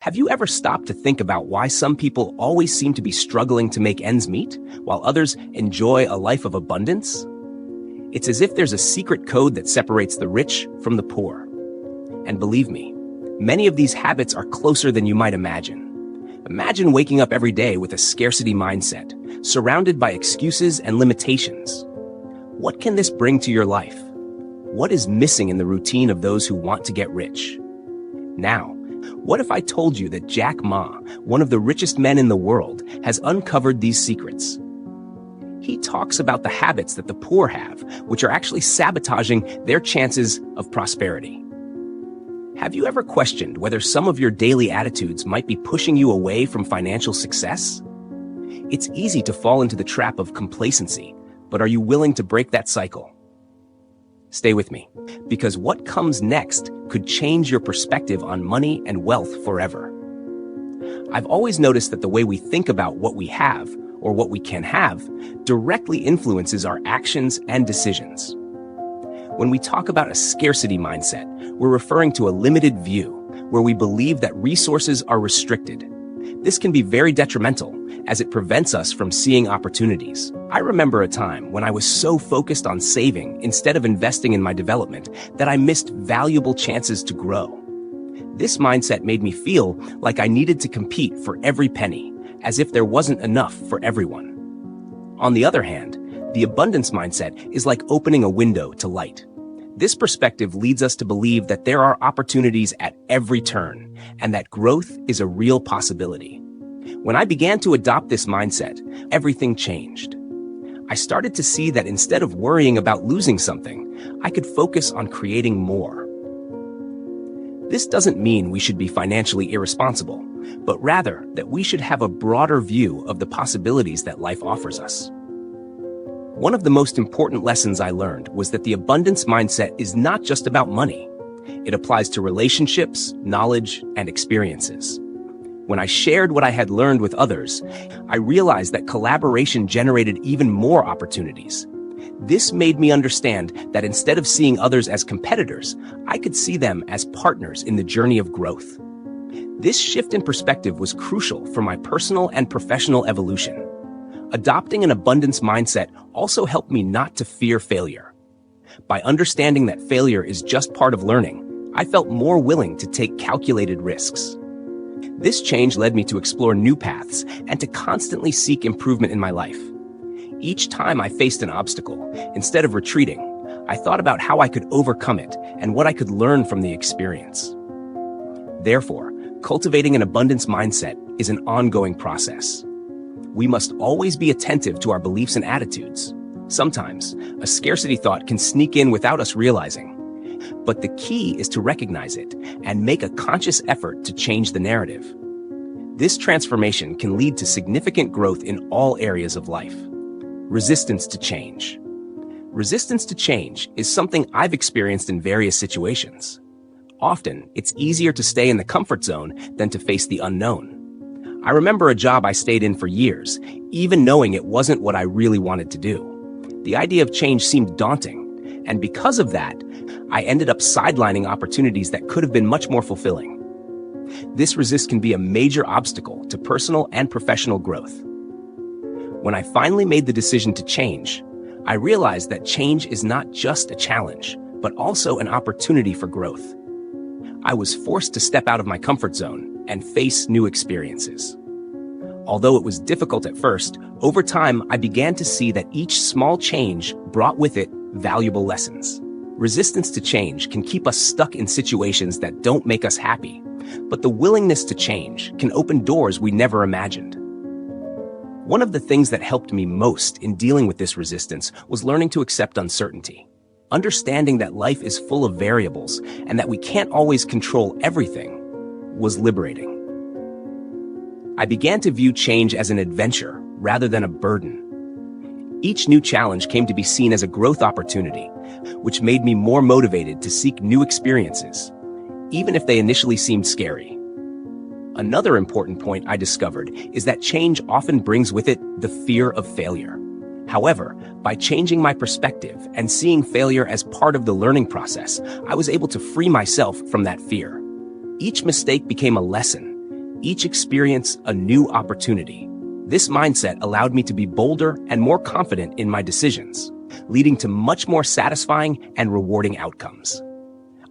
Have you ever stopped to think about why some people always seem to be struggling to make ends meet, while others enjoy a life of abundance? It's as if there's a secret code that separates the rich from the poor. And believe me, many of these habits are closer than you might imagine. Imagine waking up every day with a scarcity mindset, surrounded by excuses and limitations. What can this bring to your life? What is missing in the routine of those who want to get rich? Now, what if I told you that Jack Ma, one of the richest men in the world, has uncovered these secrets? He talks about the habits that the poor have, which are actually sabotaging their chances of prosperity. Have you ever questioned whether some of your daily attitudes might be pushing you away from financial success? It's easy to fall into the trap of complacency, but are you willing to break that cycle? Stay with me, because what comes next could change your perspective on money and wealth forever. I've always noticed that the way we think about what we have, or what we can have, directly influences our actions and decisions. When we talk about a scarcity mindset, we're referring to a limited view, where we believe that resources are restricted. This can be very detrimental, as it prevents us from seeing opportunities. I remember a time when I was so focused on saving instead of investing in my development that I missed valuable chances to grow. This mindset made me feel like I needed to compete for every penny, as if there wasn't enough for everyone. On the other hand, the abundance mindset is like opening a window to light. This perspective leads us to believe that there are opportunities at every turn, and that growth is a real possibility. When I began to adopt this mindset, everything changed. I started to see that instead of worrying about losing something, I could focus on creating more. This doesn't mean we should be financially irresponsible, but rather that we should have a broader view of the possibilities that life offers us. One of the most important lessons I learned was that the abundance mindset is not just about money. It applies to relationships, knowledge, and experiences. When I shared what I had learned with others, I realized that collaboration generated even more opportunities. This made me understand that instead of seeing others as competitors, I could see them as partners in the journey of growth. This shift in perspective was crucial for my personal and professional evolution. Adopting an abundance mindset also helped me not to fear failure. By understanding that failure is just part of learning, I felt more willing to take calculated risks. This change led me to explore new paths and to constantly seek improvement in my life. Each time I faced an obstacle, instead of retreating, I thought about how I could overcome it and what I could learn from the experience. Therefore, cultivating an abundance mindset is an ongoing process. We must always be attentive to our beliefs and attitudes. Sometimes, a scarcity thought can sneak in without us realizing. But the key is to recognize it and make a conscious effort to change the narrative. This transformation can lead to significant growth in all areas of life. Resistance to change. Resistance to change is something I've experienced in various situations. Often, it's easier to stay in the comfort zone than to face the unknown. I remember a job I stayed in for years, even knowing it wasn't what I really wanted to do. The idea of change seemed daunting, and because of that, I ended up sidelining opportunities that could have been much more fulfilling. This resist can be a major obstacle to personal and professional growth. When I finally made the decision to change, I realized that change is not just a challenge, but also an opportunity for growth. I was forced to step out of my comfort zone and face new experiences. Although it was difficult at first, over time I began to see that each small change brought with it valuable lessons. Resistance to change can keep us stuck in situations that don't make us happy, but the willingness to change can open doors we never imagined. One of the things that helped me most in dealing with this resistance was learning to accept uncertainty. Understanding that life is full of variables and that we can't always control everything was liberating. I began to view change as an adventure rather than a burden. Each new challenge came to be seen as a growth opportunity, which made me more motivated to seek new experiences, even if they initially seemed scary. Another important point I discovered is that change often brings with it the fear of failure. However, by changing my perspective and seeing failure as part of the learning process, I was able to free myself from that fear. Each mistake became a lesson, each experience a new opportunity. This mindset allowed me to be bolder and more confident in my decisions, leading to much more satisfying and rewarding outcomes.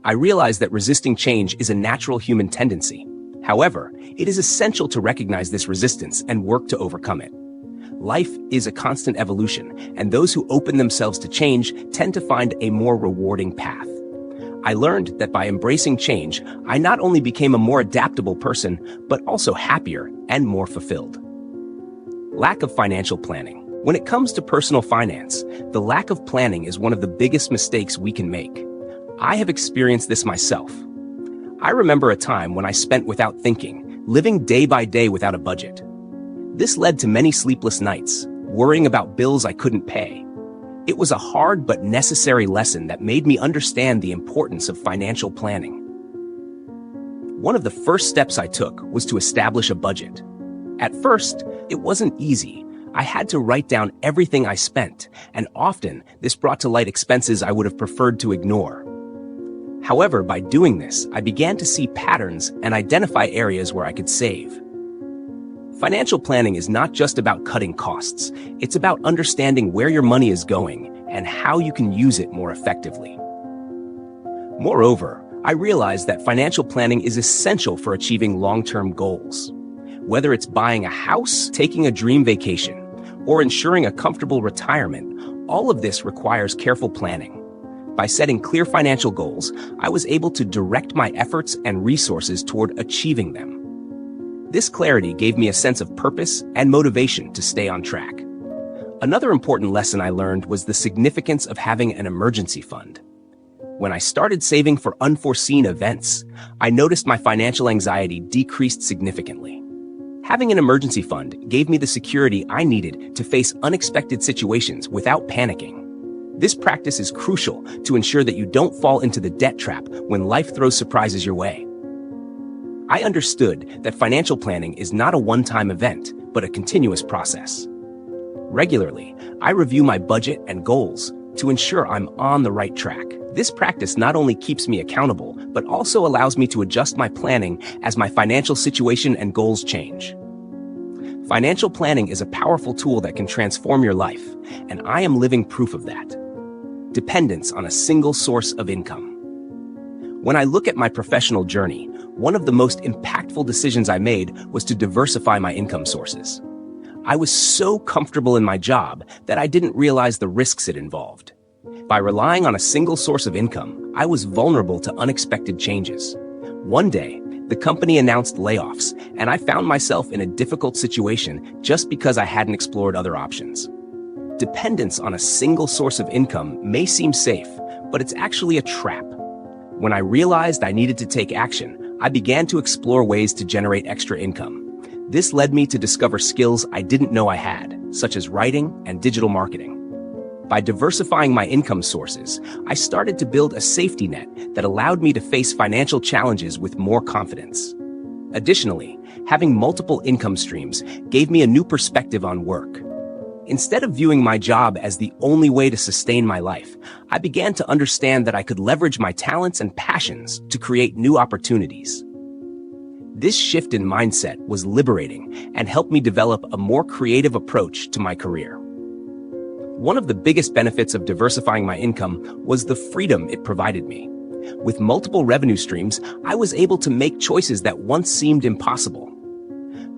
I realized that resisting change is a natural human tendency. However, it is essential to recognize this resistance and work to overcome it. Life is a constant evolution, and those who open themselves to change tend to find a more rewarding path. I learned that by embracing change, I not only became a more adaptable person, but also happier and more fulfilled. Lack of financial planning. When it comes to personal finance, the lack of planning is one of the biggest mistakes we can make. I have experienced this myself. I remember a time when I spent without thinking, living day by day without a budget. This led to many sleepless nights, worrying about bills I couldn't pay. It was a hard but necessary lesson that made me understand the importance of financial planning. One of the first steps I took was to establish a budget. At first, it wasn't easy. I had to write down everything I spent, and often this brought to light expenses I would have preferred to ignore. However, by doing this, I began to see patterns and identify areas where I could save. Financial planning is not just about cutting costs. It's about understanding where your money is going and how you can use it more effectively. Moreover, I realized that financial planning is essential for achieving long-term goals. Whether it's buying a house, taking a dream vacation, or ensuring a comfortable retirement, all of this requires careful planning. By setting clear financial goals, I was able to direct my efforts and resources toward achieving them. This clarity gave me a sense of purpose and motivation to stay on track. Another important lesson I learned was the significance of having an emergency fund. When I started saving for unforeseen events, I noticed my financial anxiety decreased significantly. Having an emergency fund gave me the security I needed to face unexpected situations without panicking. This practice is crucial to ensure that you don't fall into the debt trap when life throws surprises your way. I understood that financial planning is not a one-time event, but a continuous process. Regularly, I review my budget and goals to ensure I'm on the right track. This practice not only keeps me accountable, but also allows me to adjust my planning as my financial situation and goals change. Financial planning is a powerful tool that can transform your life, and I am living proof of that. Dependence on a single source of income. When I look at my professional journey, one of the most impactful decisions I made was to diversify my income sources. I was so comfortable in my job that I didn't realize the risks it involved. By relying on a single source of income, I was vulnerable to unexpected changes. One day, the company announced layoffs, and I found myself in a difficult situation just because I hadn't explored other options. Dependence on a single source of income may seem safe, but it's actually a trap. When I realized I needed to take action, I began to explore ways to generate extra income. This led me to discover skills I didn't know I had, such as writing and digital marketing. By diversifying my income sources, I started to build a safety net that allowed me to face financial challenges with more confidence. Additionally, having multiple income streams gave me a new perspective on work. Instead of viewing my job as the only way to sustain my life, I began to understand that I could leverage my talents and passions to create new opportunities. This shift in mindset was liberating and helped me develop a more creative approach to my career. One of the biggest benefits of diversifying my income was the freedom it provided me. With multiple revenue streams, I was able to make choices that once seemed impossible.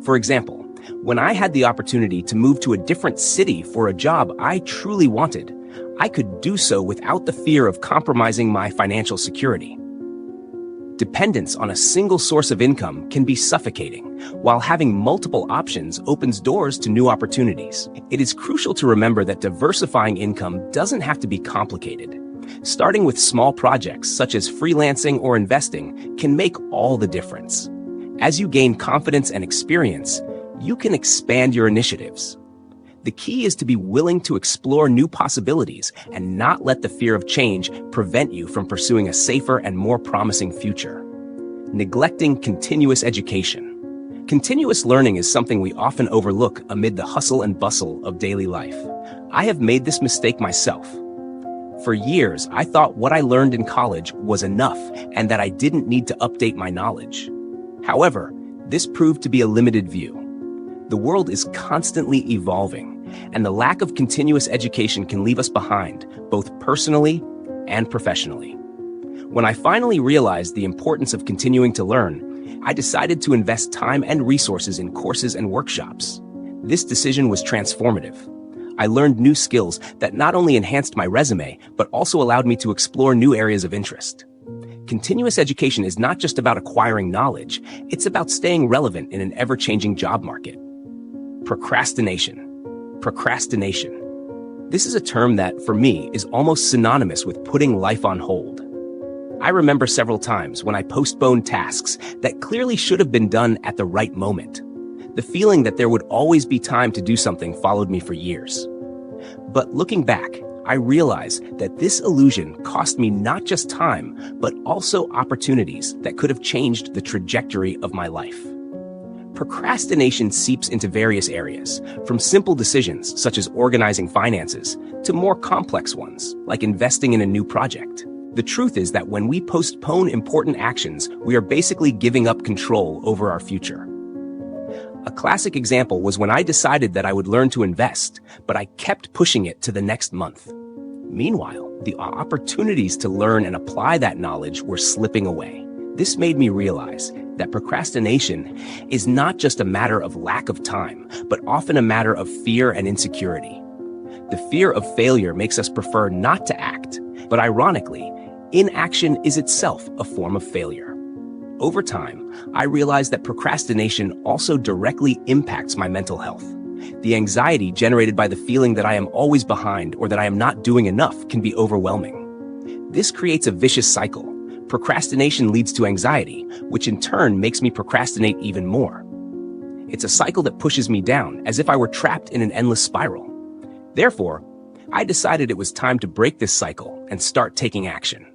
For example, when I had the opportunity to move to a different city for a job I truly wanted, I could do so without the fear of compromising my financial security. Dependence on a single source of income can be suffocating, while having multiple options opens doors to new opportunities. It is crucial to remember that diversifying income doesn't have to be complicated. Starting with small projects such as freelancing or investing can make all the difference. As you gain confidence and experience, you can expand your initiatives. The key is to be willing to explore new possibilities and not let the fear of change prevent you from pursuing a safer and more promising future. Neglecting continuous education. Continuous learning is something we often overlook amid the hustle and bustle of daily life. I have made this mistake myself. For years, I thought what I learned in college was enough and that I didn't need to update my knowledge. However, This proved to be a limited view. The world is constantly evolving, and the lack of continuous education can leave us behind, both personally and professionally. When I finally realized the importance of continuing to learn, I decided to invest time and resources in courses and workshops. This decision was transformative. I learned new skills that not only enhanced my resume, but also allowed me to explore new areas of interest. Continuous education is not just about acquiring knowledge, it's about staying relevant in an ever-changing job market. Procrastination. Procrastination. This is a term that, for me, is almost synonymous with putting life on hold. I remember several times when I postponed tasks that clearly should have been done at the right moment. The feeling that there would always be time to do something followed me for years. But looking back, I realize that this illusion cost me not just time, but also opportunities that could have changed the trajectory of my life. Procrastination seeps into various areas, from simple decisions such as organizing finances to more complex ones, like investing in a new project. The truth is that when we postpone important actions, we are basically giving up control over our future. A classic example was when I decided that I would learn to invest, but I kept pushing it to the next month. Meanwhile, the opportunities to learn and apply that knowledge were slipping away. This made me realize that procrastination is not just a matter of lack of time, but often a matter of fear and insecurity. The fear of failure makes us prefer not to act, but ironically, inaction is itself a form of failure. Over time, I realized that procrastination also directly impacts my mental health. The anxiety generated by the feeling that I am always behind or that I am not doing enough can be overwhelming. This creates a vicious cycle. Procrastination leads to anxiety, which in turn makes me procrastinate even more. It's a cycle that pushes me down, as if I were trapped in an endless spiral. Therefore, I decided it was time to break this cycle and start taking action.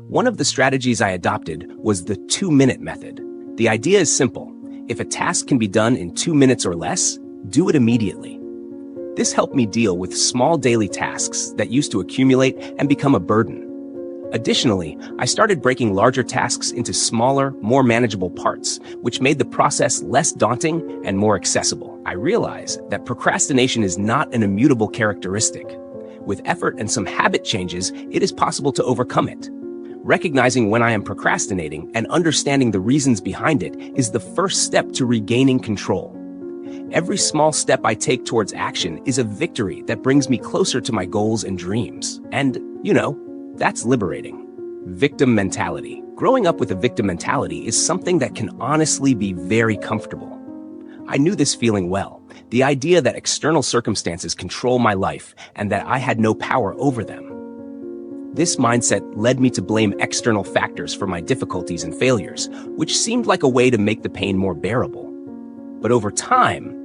One of the strategies I adopted was the 2-minute method. The idea is simple. If a task can be done in 2 minutes or less, do it immediately. This helped me deal with small daily tasks that used to accumulate and become a burden. Additionally, I started breaking larger tasks into smaller, more manageable parts, which made the process less daunting and more accessible. I realized that procrastination is not an immutable characteristic. With effort and some habit changes, it is possible to overcome it. Recognizing when I am procrastinating and understanding the reasons behind it is the first step to regaining control. Every small step I take towards action is a victory that brings me closer to my goals and dreams. And, that's liberating. Victim mentality. Growing up with a victim mentality is something that can honestly be very comfortable. I knew this feeling well. The idea that external circumstances control my life and that I had no power over them. This mindset led me to blame external factors for my difficulties and failures, which seemed like a way to make the pain more bearable. But over time,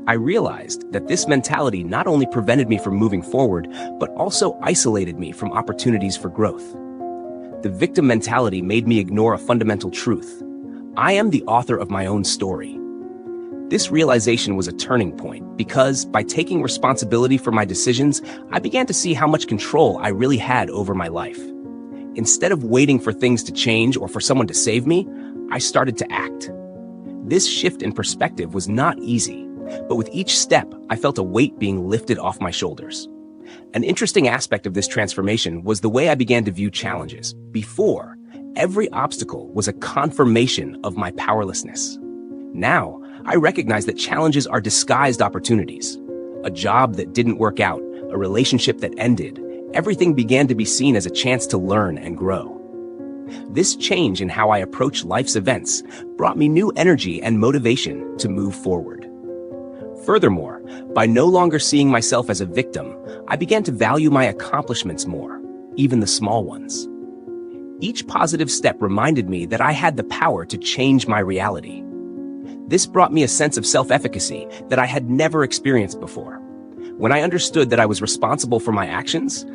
I realized that this mentality not only prevented me from moving forward, but also isolated me from opportunities for growth. The victim mentality made me ignore a fundamental truth. I am the author of my own story. This realization was a turning point because by taking responsibility for my decisions, I began to see how much control I really had over my life. Instead of waiting for things to change or for someone to save me, I started to act. This shift in perspective was not easy, but with each step, I felt a weight being lifted off my shoulders. An interesting aspect of this transformation was the way I began to view challenges. Before, every obstacle was a confirmation of my powerlessness. Now, I recognize that challenges are disguised opportunities. A job that didn't work out, a relationship that ended, everything began to be seen as a chance to learn and grow. This change in how I approach life's events brought me new energy and motivation to move forward. Furthermore, by no longer seeing myself as a victim, I began to value my accomplishments more, even the small ones. Each positive step reminded me that I had the power to change my reality. This brought me a sense of self-efficacy that I had never experienced before. When I understood that I was responsible for my actions,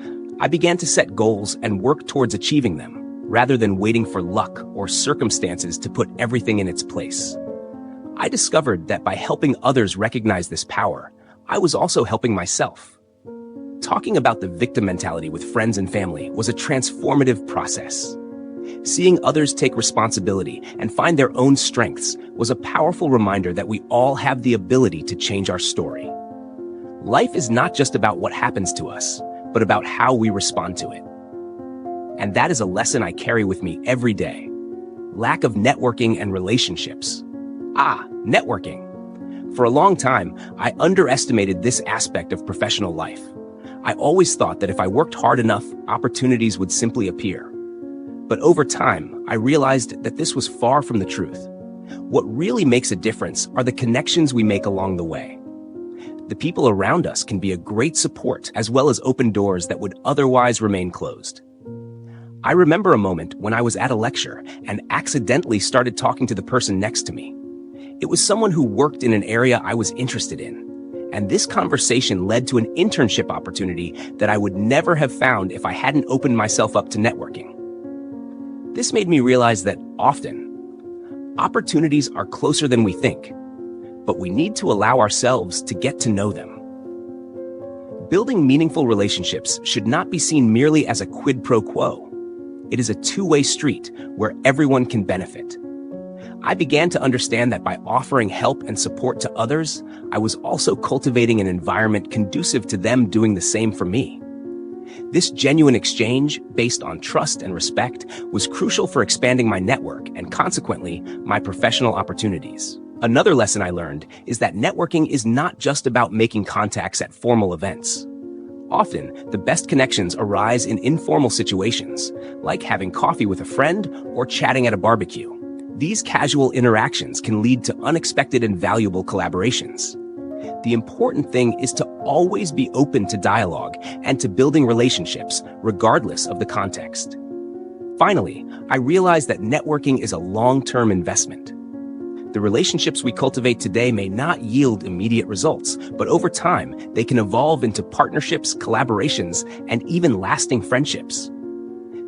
I began to set goals and work towards achieving them, rather than waiting for luck or circumstances to put everything in its place. I discovered that by helping others recognize this power, I was also helping myself. Talking about the victim mentality with friends and family was a transformative process. Seeing others take responsibility and find their own strengths was a powerful reminder that we all have the ability to change our story. Life is not just about what happens to us, but about how we respond to it. And that is a lesson I carry with me every day. Lack of networking and relationships. Networking. For a long time, I underestimated this aspect of professional life. I always thought that if I worked hard enough, opportunities would simply appear. But over time, I realized that this was far from the truth. What really makes a difference are the connections we make along the way. The people around us can be a great support as well as open doors that would otherwise remain closed. I remember a moment when I was at a lecture and accidentally started talking to the person next to me. It was someone who worked in an area I was interested in, and this conversation led to an internship opportunity that I would never have found if I hadn't opened myself up to networking. This made me realize that often, opportunities are closer than we think, but we need to allow ourselves to get to know them. Building meaningful relationships should not be seen merely as a quid pro quo. It is a two-way street where everyone can benefit. I began to understand that by offering help and support to others, I was also cultivating an environment conducive to them doing the same for me. This genuine exchange, based on trust and respect, was crucial for expanding my network and consequently, my professional opportunities. Another lesson I learned is that networking is not just about making contacts at formal events. Often, the best connections arise in informal situations, like having coffee with a friend or chatting at a barbecue. These casual interactions can lead to unexpected and valuable collaborations. The important thing is to always be open to dialogue and to building relationships, regardless of the context. Finally, I realized that networking is a long-term investment. The relationships we cultivate today may not yield immediate results, but over time, they can evolve into partnerships, collaborations, and even lasting friendships.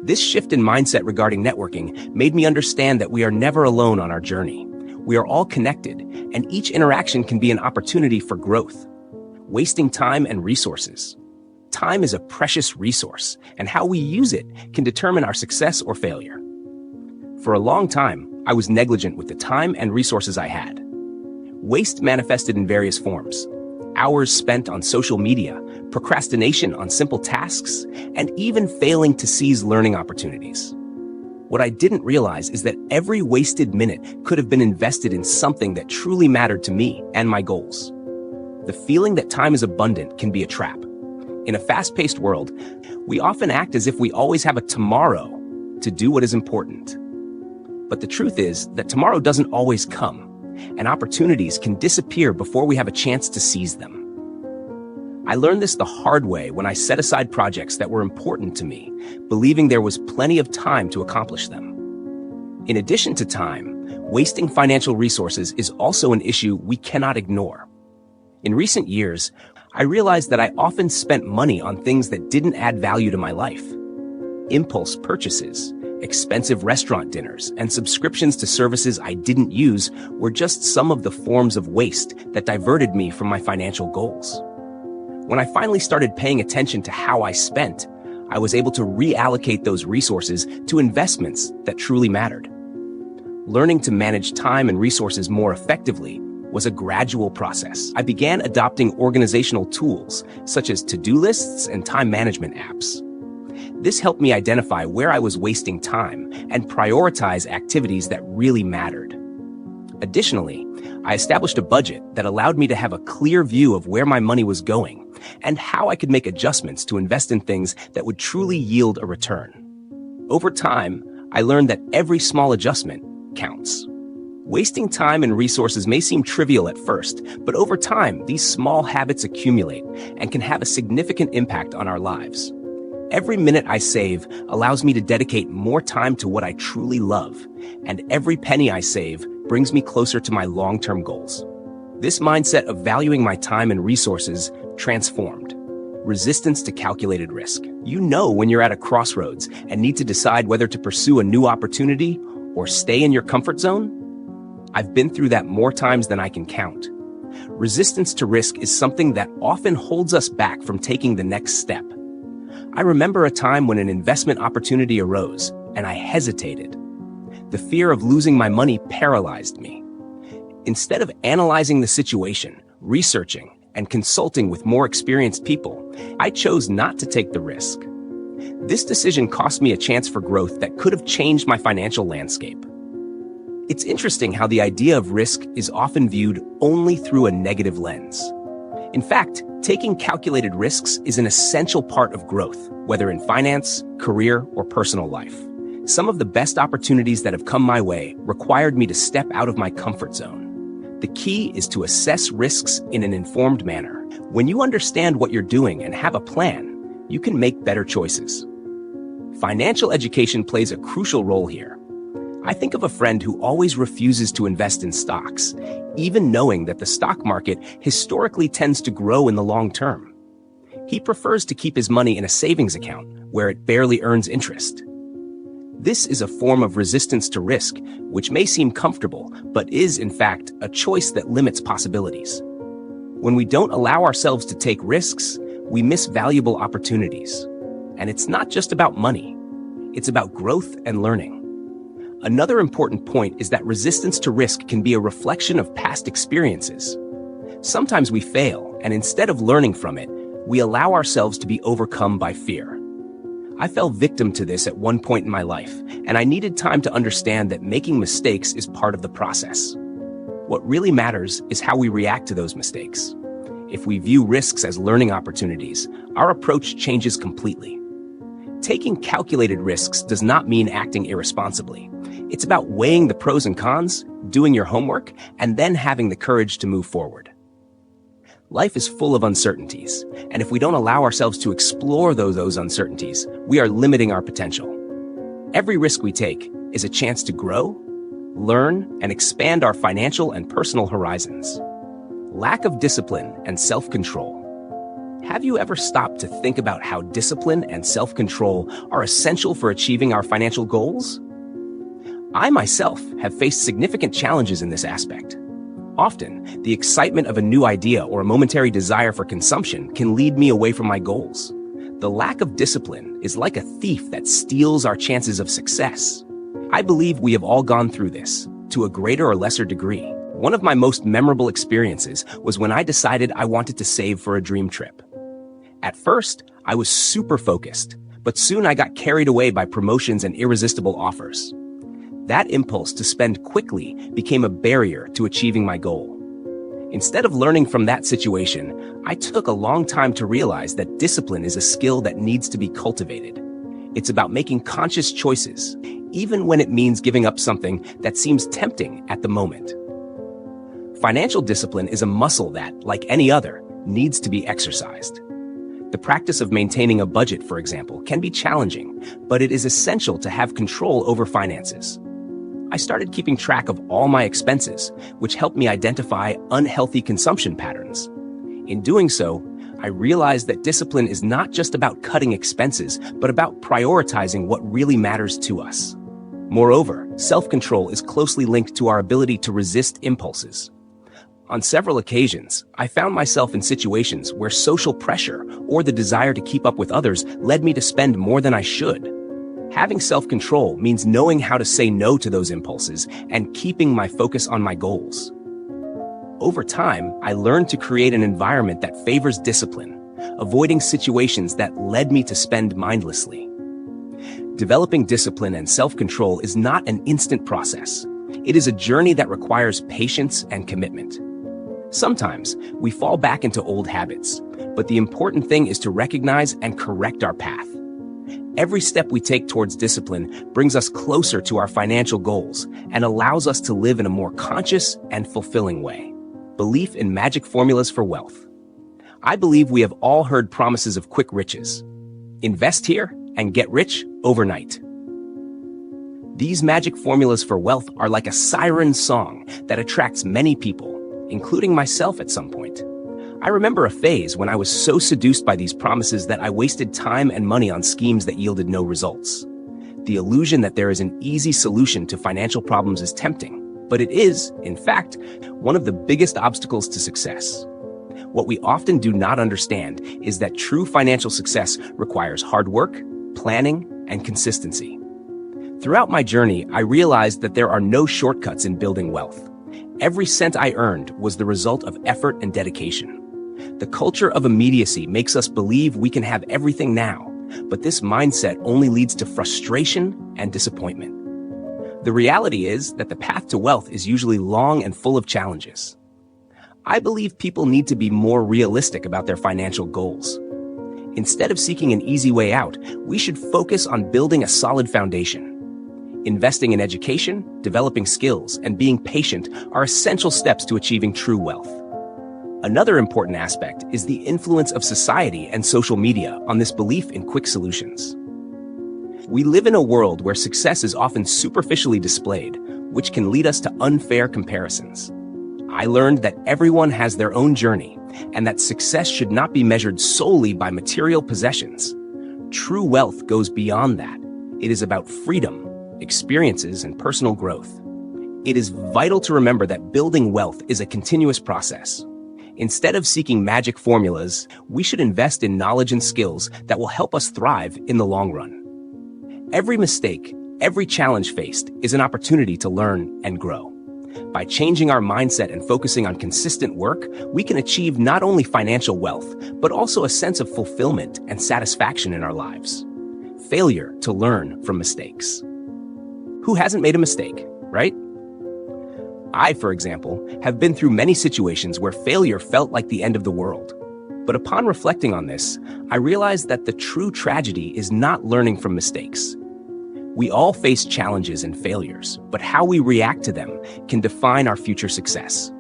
This shift in mindset regarding networking made me understand that we are never alone on our journey. We are all connected, and each interaction can be an opportunity for growth. Wasting time and resources. Time is a precious resource, and how we use it can determine our success or failure. For a long time, I was negligent with the time and resources I had. Waste manifested in various forms. Hours spent on social media, procrastination on simple tasks, and even failing to seize learning opportunities. What I didn't realize is that every wasted minute could have been invested in something that truly mattered to me and my goals. The feeling that time is abundant can be a trap. In a fast-paced world, we often act as if we always have a tomorrow to do what is important. But the truth is that tomorrow doesn't always come, and opportunities can disappear before we have a chance to seize them. I learned this the hard way when I set aside projects that were important to me, believing there was plenty of time to accomplish them. In addition to time, wasting financial resources is also an issue we cannot ignore. In recent years, I realized that I often spent money on things that didn't add value to my life. Impulse purchases, expensive restaurant dinners, and subscriptions to services I didn't use were just some of the forms of waste that diverted me from my financial goals. When I finally started paying attention to how I spent, I was able to reallocate those resources to investments that truly mattered. Learning to manage time and resources more effectively was a gradual process. I began adopting organizational tools, such as to-do lists and time management apps. This helped me identify where I was wasting time and prioritize activities that really mattered. Additionally, I established a budget that allowed me to have a clear view of where my money was going and how I could make adjustments to invest in things that would truly yield a return. Over time, I learned that every small adjustment counts. Wasting time and resources may seem trivial at first, but over time, these small habits accumulate and can have a significant impact on our lives. Every minute I save allows me to dedicate more time to what I truly love, and every penny I save brings me closer to my long-term goals. This mindset of valuing my time and resources transformed. Resistance to calculated risk. You know when you're at a crossroads and need to decide whether to pursue a new opportunity or stay in your comfort zone? I've been through that more times than I can count. Resistance to risk is something that often holds us back from taking the next step. I remember a time when an investment opportunity arose, and I hesitated. The fear of losing my money paralyzed me. Instead of analyzing the situation, researching, and consulting with more experienced people, I chose not to take the risk. This decision cost me a chance for growth that could have changed my financial landscape. It's interesting how the idea of risk is often viewed only through a negative lens. In fact, taking calculated risks is an essential part of growth, whether in finance, career, or personal life. Some of the best opportunities that have come my way required me to step out of my comfort zone. The key is to assess risks in an informed manner. When you understand what you're doing and have a plan, you can make better choices. Financial education plays a crucial role here. I think of a friend who always refuses to invest in stocks, even knowing that the stock market historically tends to grow in the long term. He prefers to keep his money in a savings account where it barely earns interest. This is a form of resistance to risk, which may seem comfortable, but is, in fact, a choice that limits possibilities. When we don't allow ourselves to take risks, we miss valuable opportunities. And it's not just about money. It's about growth and learning. Another important point is that resistance to risk can be a reflection of past experiences. Sometimes we fail, and instead of learning from it, we allow ourselves to be overcome by fear. I fell victim to this at one point in my life, and I needed time to understand that making mistakes is part of the process. What really matters is how we react to those mistakes. If we view risks as learning opportunities, our approach changes completely. Taking calculated risks does not mean acting irresponsibly. It's about weighing the pros and cons, doing your homework, and then having the courage to move forward. Life is full of uncertainties, and if we don't allow ourselves to explore those uncertainties, we are limiting our potential. Every risk we take is a chance to grow, learn, and expand our financial and personal horizons. Lack of discipline and self-control. Have you ever stopped to think about how discipline and self-control are essential for achieving our financial goals? I myself have faced significant challenges in this aspect. Often, the excitement of a new idea or a momentary desire for consumption can lead me away from my goals. The lack of discipline is like a thief that steals our chances of success. I believe we have all gone through this, to a greater or lesser degree. One of my most memorable experiences was when I decided I wanted to save for a dream trip. At first, I was super focused, but soon I got carried away by promotions and irresistible offers. That impulse to spend quickly became a barrier to achieving my goal. Instead of learning from that situation, I took a long time to realize that discipline is a skill that needs to be cultivated. It's about making conscious choices, even when it means giving up something that seems tempting at the moment. Financial discipline is a muscle that, like any other, needs to be exercised. The practice of maintaining a budget, for example, can be challenging, but it is essential to have control over finances. I started keeping track of all my expenses, which helped me identify unhealthy consumption patterns. In doing so, I realized that discipline is not just about cutting expenses, but about prioritizing what really matters to us. Moreover, self-control is closely linked to our ability to resist impulses. On several occasions, I found myself in situations where social pressure or the desire to keep up with others led me to spend more than I should. Having self-control means knowing how to say no to those impulses and keeping my focus on my goals. Over time, I learned to create an environment that favors discipline, avoiding situations that led me to spend mindlessly. Developing discipline and self-control is not an instant process. It is a journey that requires patience and commitment. Sometimes we fall back into old habits, but the important thing is to recognize and correct our path. Every step we take towards discipline brings us closer to our financial goals and allows us to live in a more conscious and fulfilling way. Belief in magic formulas for wealth. I believe we have all heard promises of quick riches. Invest here and get rich overnight. These magic formulas for wealth are like a siren song that attracts many people, including myself at some point. I remember a phase when I was so seduced by these promises that I wasted time and money on schemes that yielded no results. The illusion that there is an easy solution to financial problems is tempting, but it is, in fact, one of the biggest obstacles to success. What we often do not understand is that true financial success requires hard work, planning, and consistency. Throughout my journey, I realized that there are no shortcuts in building wealth. Every cent I earned was the result of effort and dedication. The culture of immediacy makes us believe we can have everything now, but this mindset only leads to frustration and disappointment. The reality is that the path to wealth is usually long and full of challenges. I believe people need to be more realistic about their financial goals. Instead of seeking an easy way out, we should focus on building a solid foundation. Investing in education, developing skills, and being patient are essential steps to achieving true wealth. Another important aspect is the influence of society and social media on this belief in quick solutions. We live in a world where success is often superficially displayed, which can lead us to unfair comparisons. I learned that everyone has their own journey, and that success should not be measured solely by material possessions. True wealth goes beyond that. It is about freedom, experiences, and personal growth. It is vital to remember that building wealth is a continuous process. Instead of seeking magic formulas, we should invest in knowledge and skills that will help us thrive in the long run. Every mistake, every challenge faced is an opportunity to learn and grow. By changing our mindset and focusing on consistent work, we can achieve not only financial wealth, but also a sense of fulfillment and satisfaction in our lives. Failure to learn from mistakes. Who hasn't made a mistake, right? I, for example, have been through many situations where failure felt like the end of the world. But upon reflecting on this, I realized that the true tragedy is not learning from mistakes. We all face challenges and failures, but how we react to them can define our future success.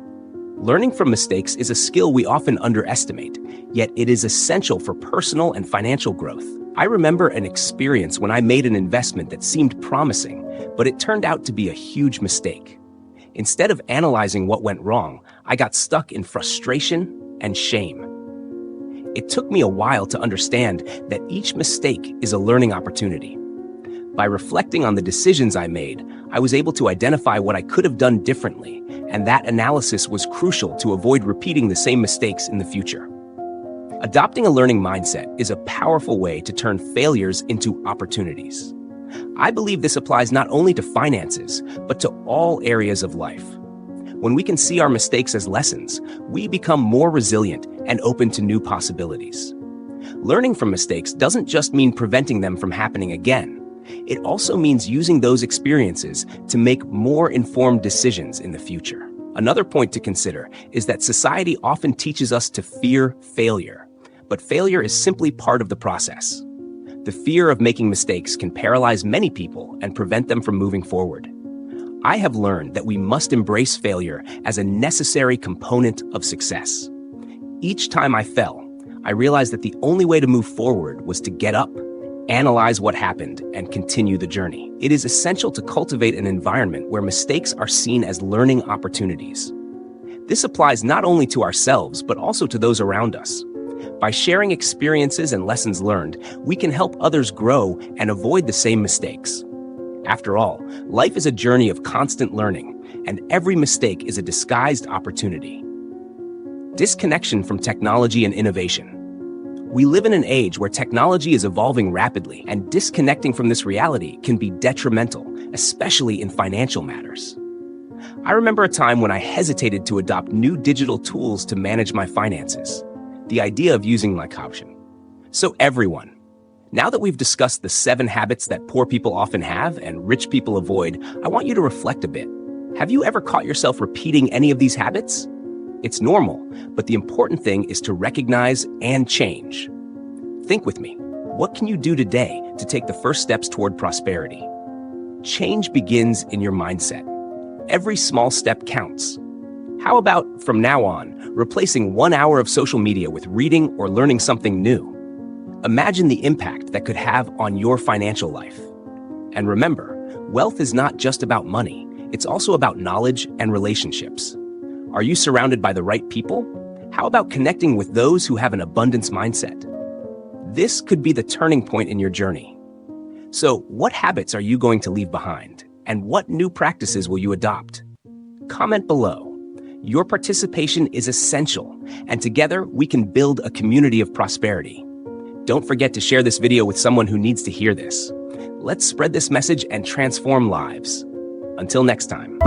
Learning from mistakes is a skill we often underestimate, yet it is essential for personal and financial growth. I remember an experience when I made an investment that seemed promising, but it turned out to be a huge mistake. Instead of analyzing what went wrong, I got stuck in frustration and shame. It took me a while to understand that each mistake is a learning opportunity. By reflecting on the decisions I made, I was able to identify what I could have done differently, and that analysis was crucial to avoid repeating the same mistakes in the future. Adopting a learning mindset is a powerful way to turn failures into opportunities. I believe this applies not only to finances, but to all areas of life. When we can see our mistakes as lessons, we become more resilient and open to new possibilities. Learning from mistakes doesn't just mean preventing them from happening again. It also means using those experiences to make more informed decisions in the future. Another point to consider is that society often teaches us to fear failure, but failure is simply part of the process. The fear of making mistakes can paralyze many people and prevent them from moving forward. I have learned that we must embrace failure as a necessary component of success. Each time I fell, I realized that the only way to move forward was to get up, analyze what happened, and continue the journey. It is essential to cultivate an environment where mistakes are seen as learning opportunities. This applies not only to ourselves, but also to those around us. By sharing experiences and lessons learned, we can help others grow and avoid the same mistakes. After all, life is a journey of constant learning, and every mistake is a disguised opportunity. Disconnection from technology and innovation. We live in an age where technology is evolving rapidly, and disconnecting from this reality can be detrimental, especially in financial matters. I remember a time when I hesitated to adopt new digital tools to manage my finances. The idea of using like option. So everyone, now that we've discussed the 7 habits that poor people often have and rich people avoid, I want you to reflect a bit. Have you ever caught yourself repeating any of these habits? It's normal, but the important thing is to recognize and change. Think with me. What can you do today to take the first steps toward prosperity? Change begins in your mindset. Every small step counts. How about, from now on, replacing 1 hour of social media with reading or learning something new? Imagine the impact that could have on your financial life. And remember, wealth is not just about money. It's also about knowledge and relationships. Are you surrounded by the right people? How about connecting with those who have an abundance mindset? This could be the turning point in your journey. So, what habits are you going to leave behind? And what new practices will you adopt? Comment below. Your participation is essential, and together we can build a community of prosperity. Don't forget to share this video with someone who needs to hear this. Let's spread this message and transform lives. Until next time.